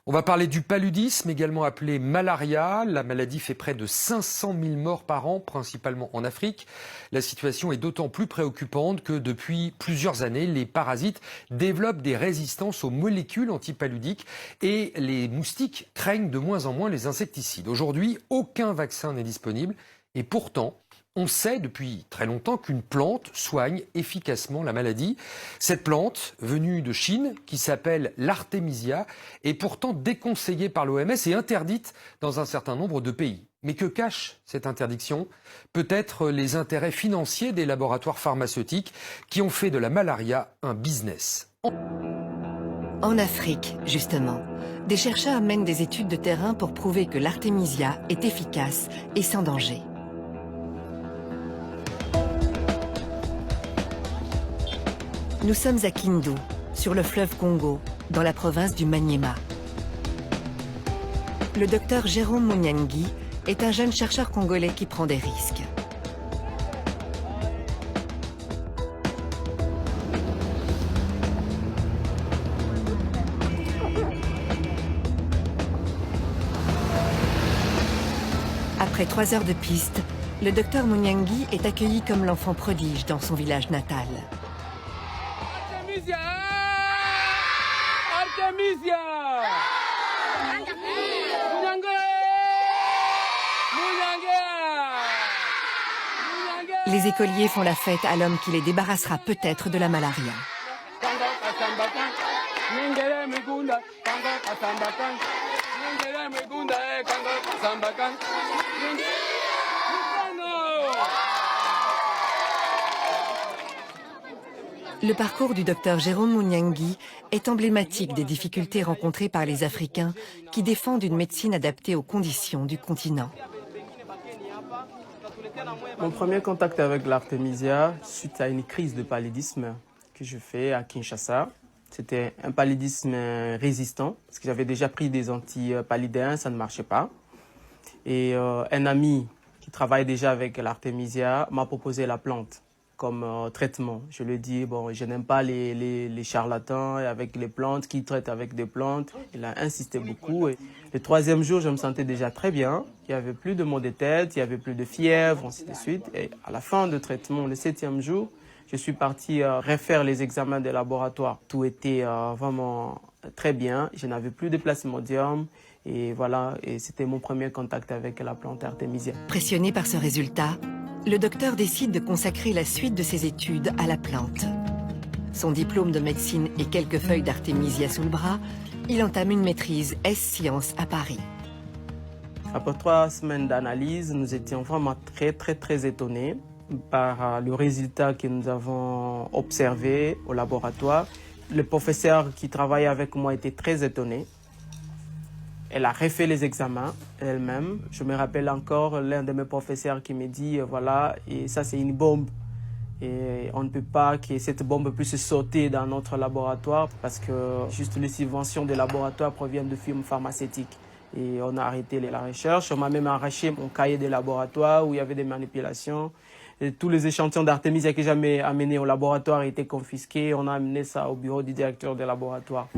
On va parler du paludisme, également appelé malaria. La maladie fait près de 500 000 morts par an, principalement en Afrique. La situation est d'autant plus préoccupante que depuis plusieurs années, les parasites développent des résistances aux molécules antipaludiques et les moustiques craignent de moins en moins les insecticides. Aujourd'hui, aucun vaccin n'est disponible et pourtant, on sait depuis très longtemps qu'une plante soigne efficacement la maladie. Cette plante, venue de Chine, qui s'appelle l'artémisia, est pourtant déconseillée par l'OMS et interdite dans un certain nombre de pays. Mais que cache cette interdiction? Peut-être les intérêts financiers des laboratoires pharmaceutiques qui ont fait de la malaria un business. En Afrique, justement, des chercheurs mènent des études de terrain pour prouver que l'artémisia est efficace et sans danger. Nous sommes à Kindu, sur le fleuve Congo, dans la province du Maniema. Le docteur Jérôme Munyangi est un jeune chercheur congolais qui prend des risques. Après 3 heures de piste, le docteur Munyangi est accueilli comme l'enfant prodige dans son village natal. Artémisia! Les écoliers font la fête à l'homme qui les débarrassera peut-être de la malaria. Le parcours du docteur Jérôme Munyangi est emblématique des difficultés rencontrées par les Africains qui défendent une médecine adaptée aux conditions du continent. Mon premier contact avec l'artémisia, suite à une crise de paludisme que je fais à Kinshasa. C'était un paludisme résistant, parce que j'avais déjà pris des antipaludéens, ça ne marchait pas. Et un ami qui travaille déjà avec l'artémisia m'a proposé la plante comme traitement. Je lui ai dit, bon, je n'aime pas les charlatans avec les plantes, qui traitent avec des plantes. Il a insisté beaucoup. Et le 3e jour, je me sentais déjà très bien. Il n'y avait plus de maux de tête, il n'y avait plus de fièvre, ainsi de suite. Et à la fin du traitement, le 7e jour, je suis parti refaire les examens des laboratoires. Tout était vraiment très bien. Je n'avais plus de plasmodium. Et voilà, et c'était mon premier contact avec la plante artémisia. Pressionné par ce résultat, le docteur décide de consacrer la suite de ses études à la plante. Son diplôme de médecine et quelques feuilles d'artémisia sous le bras, il entame une maîtrise S-Sciences à Paris. Après 3 semaines d'analyse, nous étions vraiment très étonnés par le résultat que nous avons observé au laboratoire. Le professeur qui travaillait avec moi était très étonné. Elle a refait les examens elle-même. Je me rappelle encore l'un de mes professeurs qui me dit, voilà, et ça c'est une bombe. Et on ne peut pas que cette bombe puisse sauter dans notre laboratoire parce que juste les subventions des laboratoires proviennent de firmes pharmaceutiques. Et on a arrêté la recherche. On m'a même arraché mon cahier de laboratoire où il y avait des manipulations. Et tous les échantillons d'artémisia que j'avais amenés au laboratoire étaient confisqués. On a amené ça au bureau du directeur des laboratoires.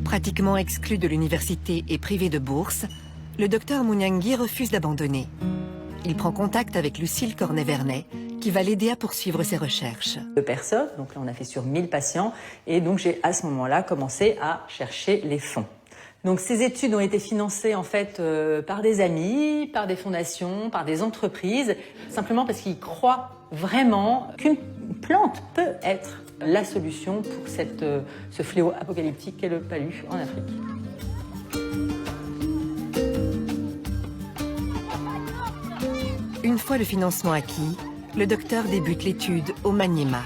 Pratiquement exclu de l'université et privé de bourse, le docteur Munyangi refuse d'abandonner. Il prend contact avec Lucille Cornet-Vernet, qui va l'aider à poursuivre ses recherches. 2 personnes, donc là on a fait sur 1000 patients, et donc j'ai à ce moment-là commencé à chercher les fonds. Donc ces études ont été financées en fait par des amis, par des fondations, par des entreprises, simplement parce qu'ils croient vraiment qu'une plante peut être la solution pour ce fléau apocalyptique qu'est le palu en Afrique. Une fois le financement acquis, le docteur débute l'étude au Maniema.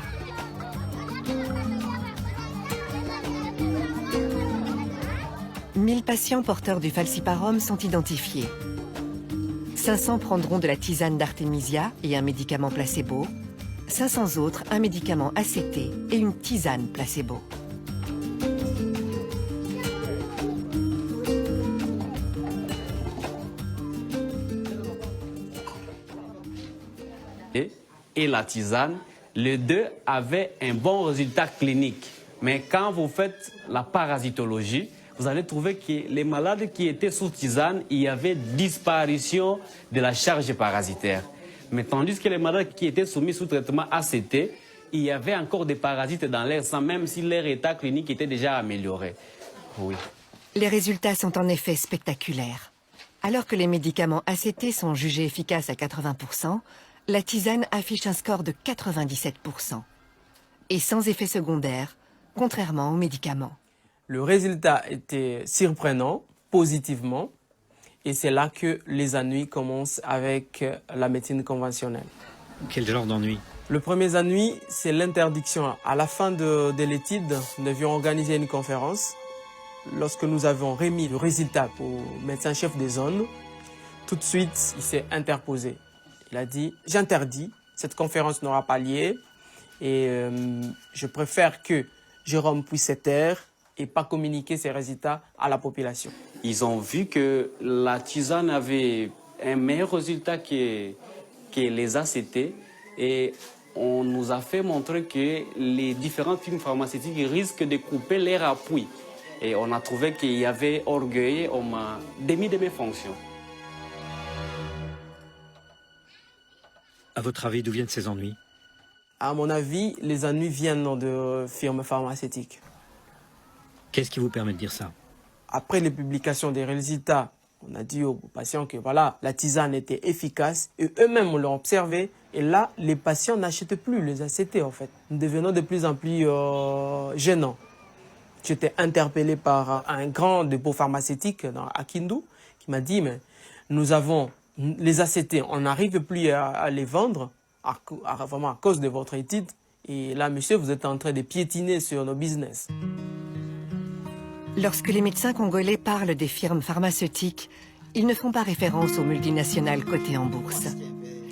« 1000 patients porteurs du falciparum sont identifiés. 500 prendront de la tisane d'artémisia et un médicament placebo. 500 autres, un médicament ACT et une tisane placebo. Et la tisane, les deux avaient un bon résultat clinique. Mais quand vous faites la parasitologie, vous allez trouver que les malades qui étaient sous tisane, il y avait disparition de la charge parasitaire. Mais tandis que les malades qui étaient soumis sous traitement ACT, il y avait encore des parasites dans l'air sang, même si leur état clinique était déjà amélioré. Oui. Les résultats sont en effet spectaculaires. Alors que les médicaments ACT sont jugés efficaces à 80%, la tisane affiche un score de 97%. Et sans effet secondaire, contrairement aux médicaments. Le résultat était surprenant, positivement, et c'est là que les ennuis commencent avec la médecine conventionnelle. Quel genre d'ennui? Le premier ennui, c'est l'interdiction. À la fin de l'étude, nous devions organiser une conférence. Lorsque nous avons remis le résultat au médecin-chef des zones, tout de suite, il s'est interposé. Il a dit « J'interdis, cette conférence n'aura pas lieu et je préfère que Jérôme puisse se taire et pas communiquer ses résultats à la population. » Ils ont vu que la tisane avait un meilleur résultat que les ACT et on nous a fait montrer que les différentes firmes pharmaceutiques risquent de couper leur appui. Et on a trouvé qu'il y avait orgueil, on m'a démis de mes fonctions. À votre avis, d'où viennent ces ennuis? À mon avis, les ennuis viennent de firmes pharmaceutiques. Qu'est-ce qui vous permet de dire ça? Après les publications des résultats, on a dit aux patients que voilà, la tisane était efficace et eux-mêmes l'ont observé. Et là, les patients n'achètent plus les ACT en fait. Nous devenons de plus en plus gênants. J'étais interpellé par un grand dépôt pharmaceutique à Kindu qui m'a dit mais nous avons les ACT, on n'arrive plus à les vendre vraiment à cause de votre étude. Et là, monsieur, vous êtes en train de piétiner sur nos business. Lorsque les médecins congolais parlent des firmes pharmaceutiques, ils ne font pas référence aux multinationales cotées en bourse.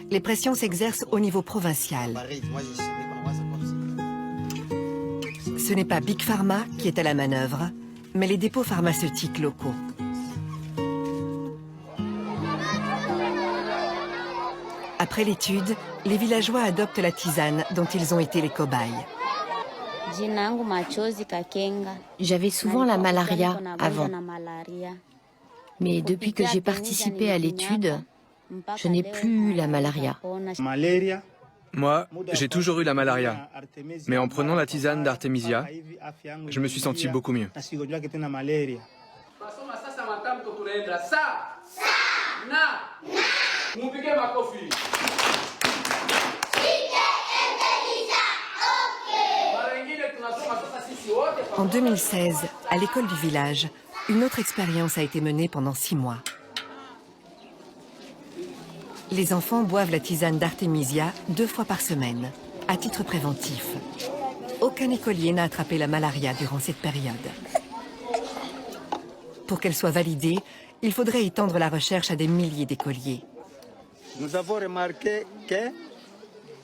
Les pressions s'exercent au niveau provincial. Ce n'est pas Big Pharma qui est à la manœuvre, mais les dépôts pharmaceutiques locaux. Après l'étude, les villageois adoptent la tisane dont ils ont été les cobayes. J'avais souvent la malaria avant. Mais depuis que j'ai participé à l'étude, je n'ai plus eu la malaria. Moi, j'ai toujours eu la malaria. Mais en prenant la tisane d'Artemisia, je me suis senti beaucoup mieux. En 2016, à l'école du village, une autre expérience a été menée pendant 6 mois. Les enfants boivent la tisane d'Artemisia 2 fois par semaine, à titre préventif. Aucun écolier n'a attrapé la malaria durant cette période. Pour qu'elle soit validée, il faudrait étendre la recherche à des milliers d'écoliers. Nous avons remarqué que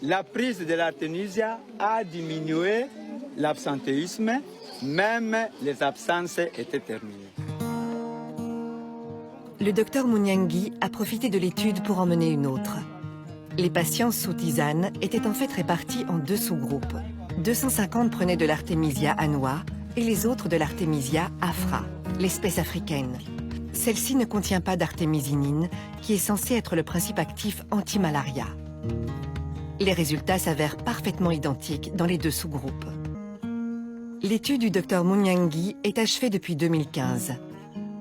la prise de l'Artemisia a diminué l'absentéisme, même les absences étaient terminées. Le docteur Munyangi a profité de l'étude pour en mener une autre. Les patients sous tisane étaient en fait répartis en 2 sous-groupes. 250 prenaient de l'Artemisia annua et les autres de l'Artemisia afra, l'espèce africaine. Celle-ci ne contient pas d'artémisinine, qui est censée être le principe actif anti-malaria. Les résultats s'avèrent parfaitement identiques dans les 2 sous-groupes. L'étude du docteur Munyangi est achevée depuis 2015.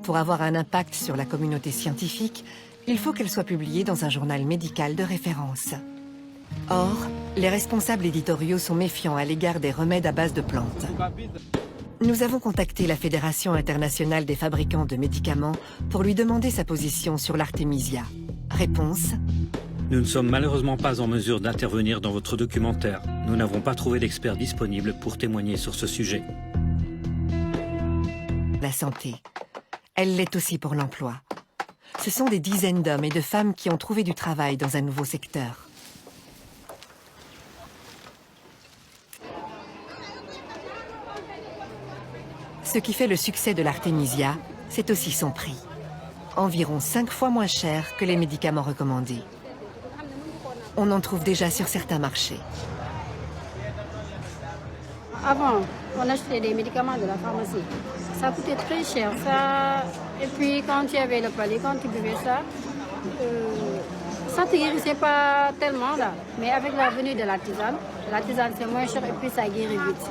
Pour avoir un impact sur la communauté scientifique, il faut qu'elle soit publiée dans un journal médical de référence. Or, les responsables éditoriaux sont méfiants à l'égard des remèdes à base de plantes. Nous avons contacté la Fédération internationale des fabricants de médicaments pour lui demander sa position sur l'Artemisia. Réponse: Nous ne sommes malheureusement pas en mesure d'intervenir dans votre documentaire. Nous n'avons pas trouvé d'experts disponibles pour témoigner sur ce sujet. La santé. Elle l'est aussi pour l'emploi. Ce sont des dizaines d'hommes et de femmes qui ont trouvé du travail dans un nouveau secteur. Ce qui fait le succès de l'Artemisia, c'est aussi son prix. Environ 5 fois moins cher que les médicaments recommandés. On en trouve déjà sur certains marchés. Avant, on achetait des médicaments de la pharmacie. Ça coûtait très cher. Ça... Et puis quand tu avais le palais, quand tu buvais ça, ça ne te guérissait pas tellement là. Mais avec la venue de la tisane c'est moins cher et puis ça guérit vite.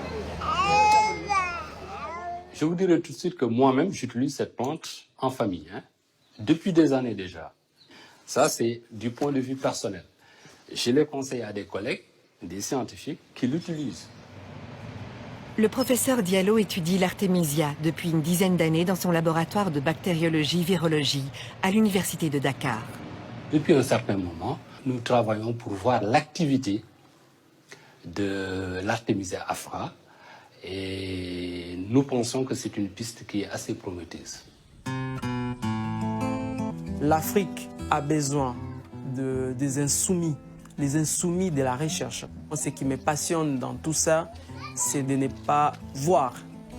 Je vous dirai tout de suite que moi-même, j'utilise cette plante en famille, depuis des années déjà. Ça, c'est du point de vue personnel. Je l'ai conseillé à des collègues, des scientifiques, qui l'utilisent. Le professeur Diallo étudie l'artémisia depuis une dizaine d'années dans son laboratoire de bactériologie-virologie à l'université de Dakar. Depuis un certain moment, nous travaillons pour voir l'activité de l'Artemisia afra et nous pensons que c'est une piste qui est assez prometteuse. L'Afrique a besoin des insoumis, les insoumis de la recherche. Ce qui me passionne dans tout ça, c'est de ne pas voir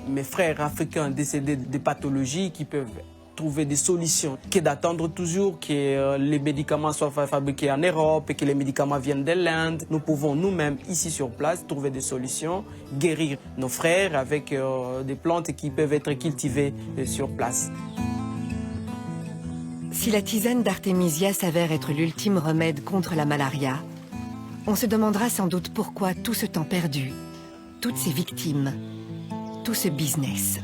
mes frères africains décédés de pathologies qui peuvent trouver des solutions, que d'attendre toujours que les médicaments soient fabriqués en Europe et que les médicaments viennent de l'Inde. Nous pouvons nous-mêmes, ici sur place, trouver des solutions, guérir nos frères avec des plantes qui peuvent être cultivées sur place. Si la tisane d'artémisia s'avère être l'ultime remède contre la malaria, on se demandera sans doute pourquoi tout ce temps perdu, toutes ces victimes, tout ce business.